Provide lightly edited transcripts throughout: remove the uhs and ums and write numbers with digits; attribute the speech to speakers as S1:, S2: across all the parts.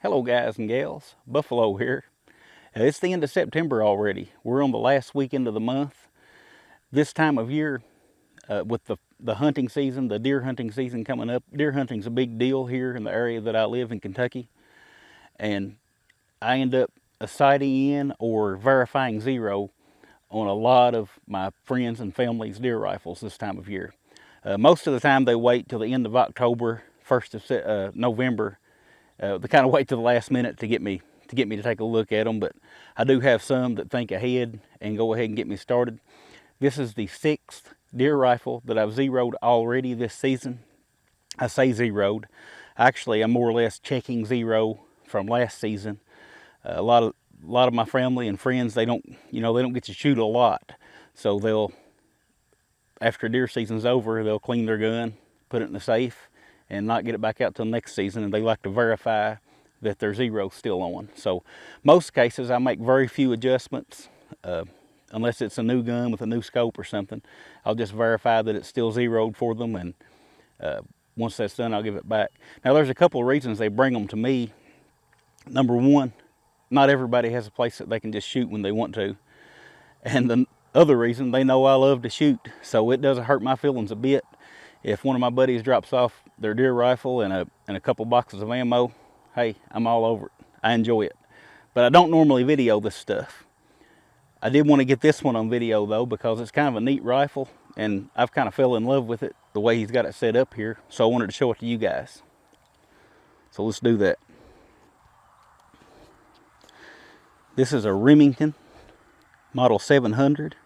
S1: Hello guys and gals, Buffalo here. It's the end of September already. We're on the last weekend of the month. This time of year, with the hunting season, the deer hunting season coming up, deer hunting's a big deal here in the area that I live in Kentucky. And I end up sighting in or verifying zero on a lot of my friends and family's deer rifles this time of year. Most of the time they wait till the end of October, 1st of November. They kind of wait till the last minute to get me to take a look at them, but I do have some that think ahead and go ahead and get me started. This is the 6th deer rifle that I've zeroed already this season. I say zeroed. Actually, I'm more or less checking zero from last season. A lot of my family and friends, they don't get to shoot a lot, so they'll, after deer season's over, they'll clean their gun, put it in the safe, and not get it back out till next season, and they like to verify that their zero's still on. So most cases I make very few adjustments, unless it's a new gun with a new scope or something. I'll just verify that it's still zeroed for them, and once that's done, I'll give it back. Now there's a couple of reasons they bring them to me. Number one, not everybody has a place that they can just shoot when they want to. And the other reason, they know I love to shoot, so it doesn't hurt my feelings a bit if one of my buddies drops off their deer rifle and a couple boxes of ammo. Hey, I'm all over it. I enjoy it. But I don't normally video this stuff. I did want to get this one on video though, because it's kind of a neat rifle and I've kind of fell in love with it the way he's got it set up here. So I wanted to show it to you guys. So let's do that. This is a Remington model 700.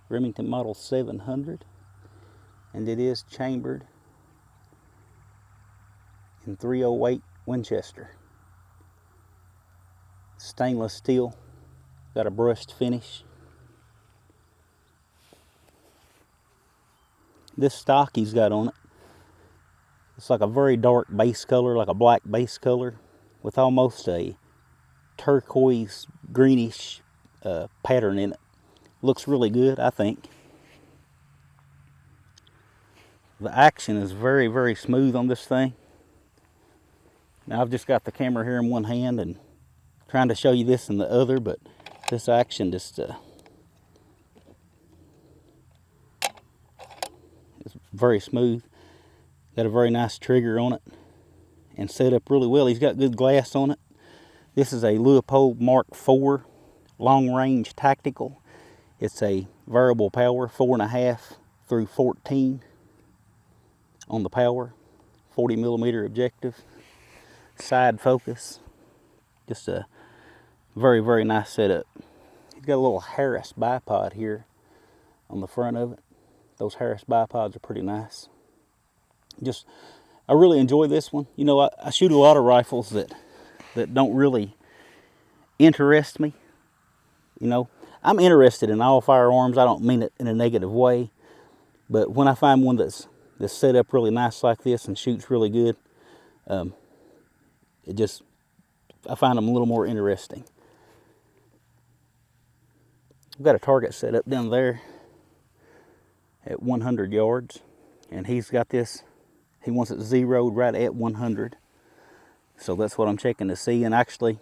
S1: Remington model 700, and it is chambered in 308 Winchester. Stainless steel, got a brushed finish. This stock he's got on it, it's like a very dark base color, like a black base color, with almost a turquoise greenish pattern in it. Looks really good, I think. The action is very, very smooth on this thing. Now I've just got the camera here in one hand and trying to show you this in the other, but this action just is very smooth. Got a very nice trigger on it and set up really well. He's got good glass on it. This is a Leupold Mark IV long range tactical. It's a variable power, 4.5 through 14 on the power, 40mm objective, side focus. Just a very, very nice setup. He's got a little Harris bipod here on the front of it. Those Harris bipods are pretty nice. I really enjoy this one. You know, I shoot a lot of rifles that don't really interest me. You know, I'm interested in all firearms. I don't mean it in a negative way, but when I find one that's set up really nice like this and shoots really good, I find them a little more interesting. I've got a target set up down there at 100 yards, and he's got this. He wants it zeroed right at 100, so that's what I'm checking to see. And actually,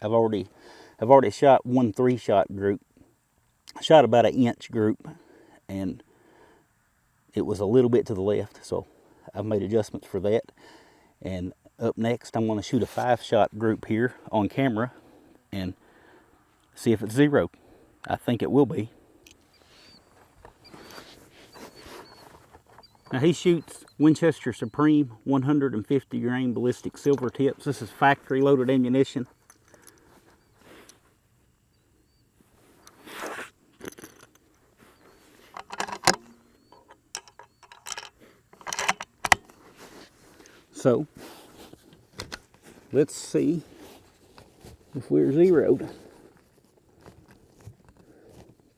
S1: I've already shot one 3-shot group. I shot about an inch group, and it was a little bit to the left, so I've made adjustments for that. And up next, I'm going to shoot a 5-shot group here on camera and see if it's zeroed. I think it will be. Now he shoots Winchester Supreme 150 grain ballistic silver tips. This is factory loaded ammunition. So let's see if we're zeroed.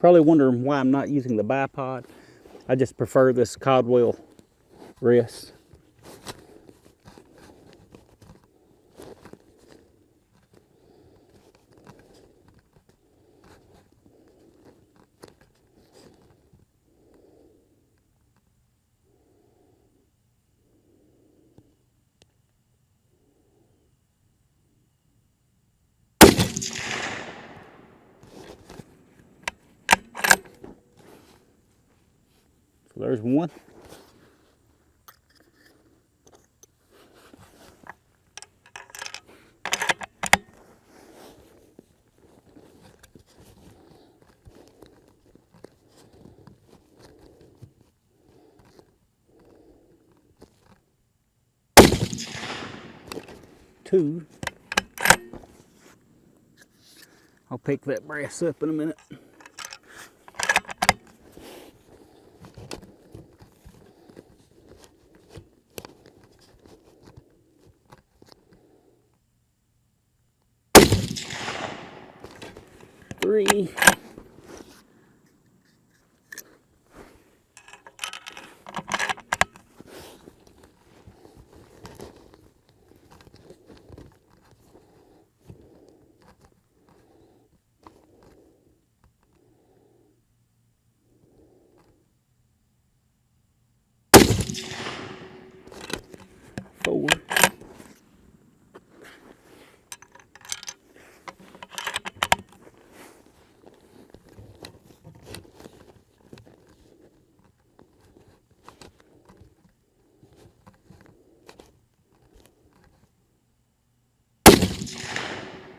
S1: Probably wondering why I'm not using the bipod. I just prefer this Caldwell rest. So there's one. Two. I'll pick that brass up in a minute. Three. Four.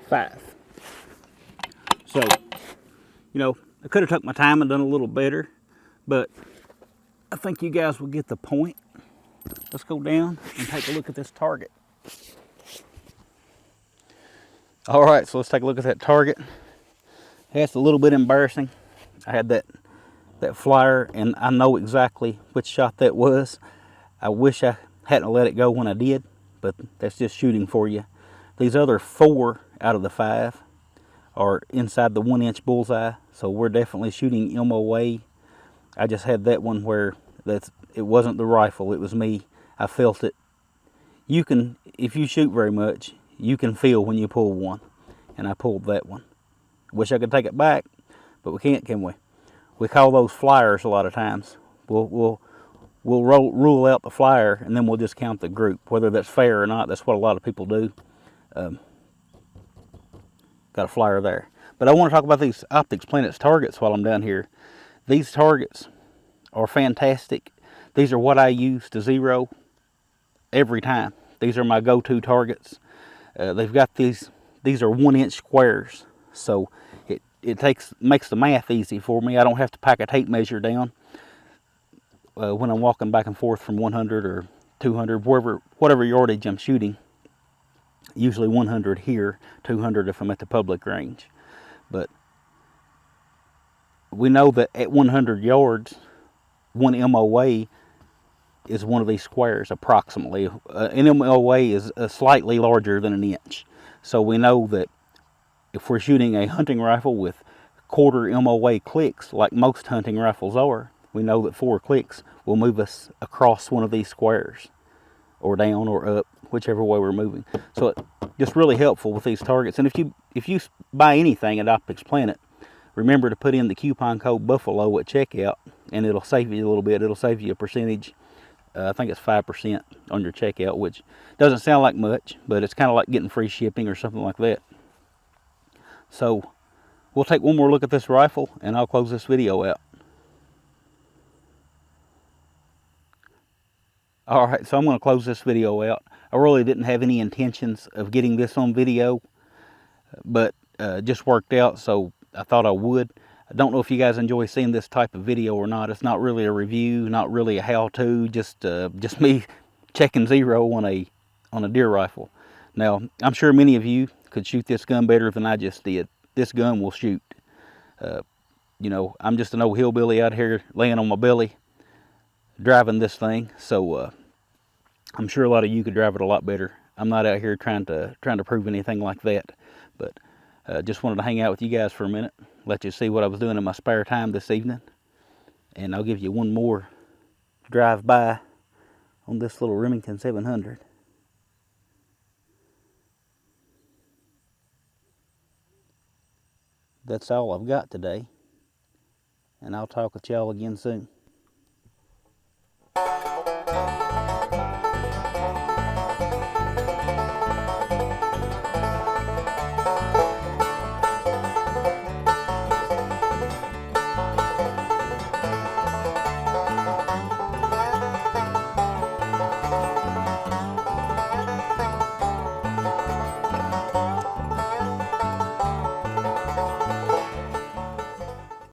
S1: Five. So, you know, I could have took my time and done a little better, but I think you guys will get the point. Let's go down and take a look at this target. All right, so let's take a look at that target. It's a little bit embarrassing. I had that flyer, and I know exactly which shot that was. I wish I hadn't let it go when I did, but that's just shooting for you. These other 4 out of the 5 are inside the 1-inch bullseye, so we're definitely shooting MOA. I just had that one where it wasn't the rifle, it was me. I felt it. You can, if you shoot very much, you can feel when you pull one, and I pulled that one. Wish I could take it back, but we can't, can we? We call those flyers a lot of times. We'll rule out the flyer, and then we'll just count the group, whether that's fair or not. That's what a lot of people do. Got a flyer there. But I want to talk about these Optics Planets targets while I'm down here. These targets are fantastic. These are what I use to zero every time. These are my go-to targets. They've got these are 1-inch squares, so it makes the math easy for me. I don't have to pack a tape measure down when I'm walking back and forth from 100 or 200, whatever yardage I'm shooting. Usually 100 here, 200 if I'm at the public range. But we know that at 100 yards, 1 MOA is one of these squares approximately. An MOA is slightly larger than an inch. So we know that if we're shooting a hunting rifle with 1/4 MOA clicks, like most hunting rifles are, we know that 4 clicks will move us across one of these squares, or down or up, whichever way we're moving. So it's just really helpful with these targets. And if you buy anything at Optics Planet, remember to put in the coupon code Buffalo at checkout, and it'll save you a little bit. It'll save you a percentage. I think it's 5% on your checkout, which doesn't sound like much, but it's kind of like getting free shipping or something like that. So we'll take one more look at this rifle, and I'll close this video out. All right, so I'm going to close this video out. I really didn't have any intentions of getting this on video, but just worked out, so I thought I would. I don't know if you guys enjoy seeing this type of video or not. It's not really a review, not really a how-to, just me checking zero on a deer rifle. Now, I'm sure many of you could shoot this gun better than I just did. This gun will shoot. You know, I'm just an old hillbilly out here laying on my belly driving this thing, so I'm sure a lot of you could drive it a lot better. I'm not out here trying to prove anything like that, but just wanted to hang out with you guys for a minute, let you see what I was doing in my spare time this evening, and I'll give you one more drive-by on this little Remington 700. That's all I've got today, and I'll talk with y'all again soon.